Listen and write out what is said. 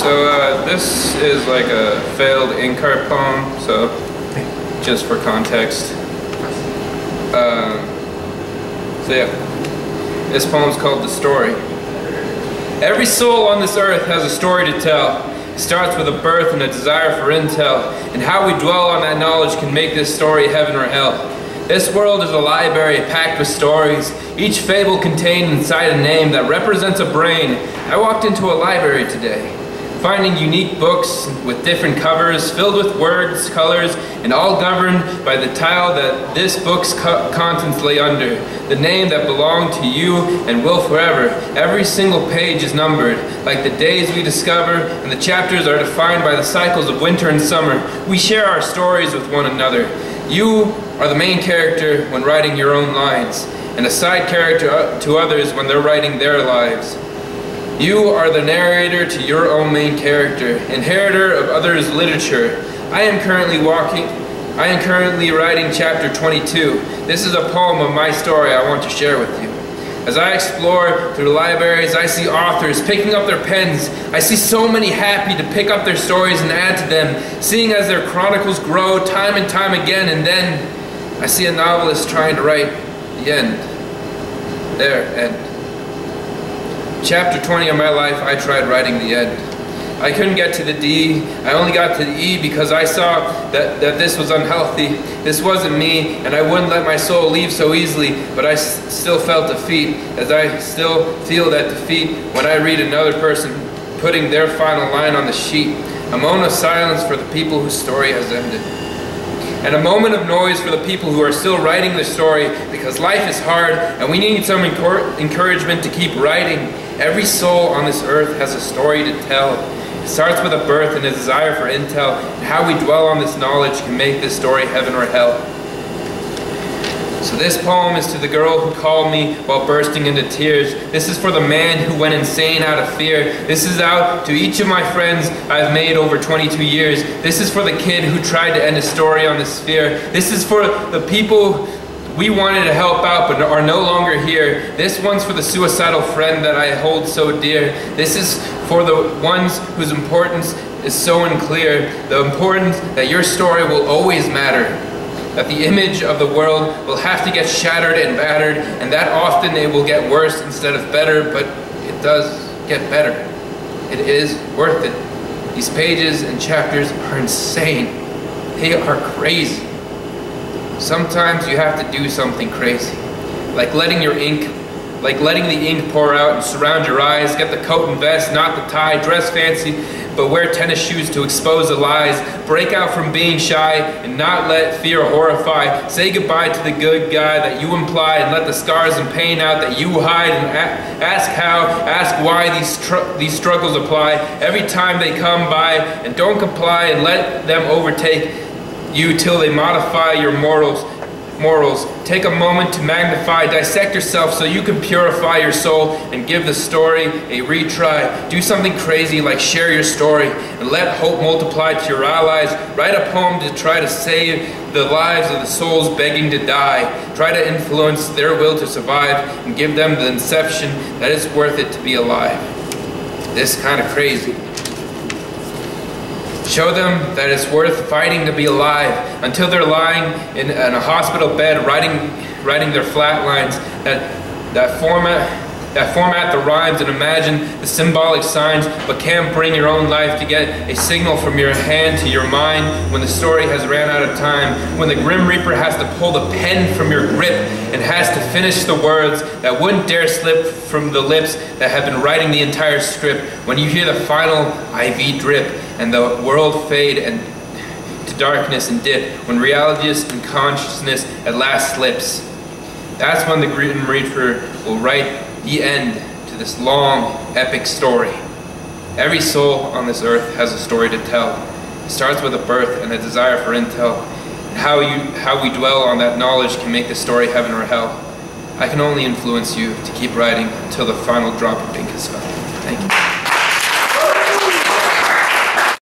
This is like a failed ink-art poem, so just for context. This poem's called The Story. Every soul on this earth has a story to tell. It starts with a birth and a desire for intel, and how we dwell on that knowledge can make this story heaven or hell. This world is a library packed with stories, each fable contained inside a name that represents a brain. I walked into a library today, finding unique books with different covers, filled with words, colors, and all governed by the tile that this book's contents lay under, the name that belonged to you and will forever. Every single page is numbered, like the days we discover, and the chapters are defined by the cycles of winter and summer. We share our stories with one another. You are the main character when writing your own lines, and a side character to others when they're writing their lives. You are the narrator to your own main character, inheritor of others' literature. I am currently writing chapter 22. This is a poem of my story I want to share with you. As I explore through libraries, I see authors picking up their pens. I see so many happy to pick up their stories and add to them, seeing as their chronicles grow time and time again, and then I see a novelist trying to write the end. Their end. Chapter 20 of my life, I tried writing the end. I couldn't get to the D. I only got to the E because I saw that this was unhealthy. This wasn't me, and I wouldn't let my soul leave so easily, but I still felt defeat, as I still feel that defeat when I read another person putting their final line on the sheet. A moment of silence for the people whose story has ended. And a moment of noise for the people who are still writing the story, because life is hard and we need some encouragement to keep writing. Every soul on this earth has a story to tell. It starts with a birth and a desire for intel, and how we dwell on this knowledge can make this story heaven or hell. So this poem is to the girl who called me while bursting into tears. This is for the man who went insane out of fear. This is out to each of my friends I've made over 22 years. This is for the kid who tried to end a story on the sphere. This is for the people we wanted to help out but are no longer here. This one's for the suicidal friend that I hold so dear. This is for the ones whose importance is so unclear. The importance that your story will always matter. That the image of the world will have to get shattered and battered, and that often it will get worse instead of better, but it does get better. It is worth it. These pages and chapters are insane. They are crazy. Sometimes you have to do something crazy, like letting the ink pour out and surround your eyes, get the coat and vest, not the tie, dress fancy, but wear tennis shoes to expose the lies, break out from being shy and not let fear horrify, say goodbye to the good guy that you imply and let the scars and pain out that you hide, and ask how, ask why these struggles apply every time they come by, and don't comply and let them overtake you till they modify your morals. Take a moment to magnify, dissect yourself so you can purify your soul and give the story a retry. Do something crazy like share your story and let hope multiply to your allies. Write a poem to try to save the lives of the souls begging to die. Try to influence their will to survive and give them the inception that it's worth it to be alive. This kind of crazy. Show them that it's worth fighting to be alive until they're lying in a hospital bed writing their flat lines, that format the rhymes and imagine the symbolic signs, but can't bring your own life to get a signal from your hand to your mind when the story has ran out of time, when the Grim Reaper has to pull the pen from your grip and has to finish the words that wouldn't dare slip from the lips that have been writing the entire script, when you hear the final IV drip and the world fade and to darkness and dip, when reality and consciousness at last slips. That's when the Grim Reaper will write the end to this long, epic story. Every soul on this earth has a story to tell. It starts with a birth and a desire for intel. And how we dwell on that knowledge can make the story heaven or hell. I can only influence you to keep writing until the final drop of ink is found. Thank you.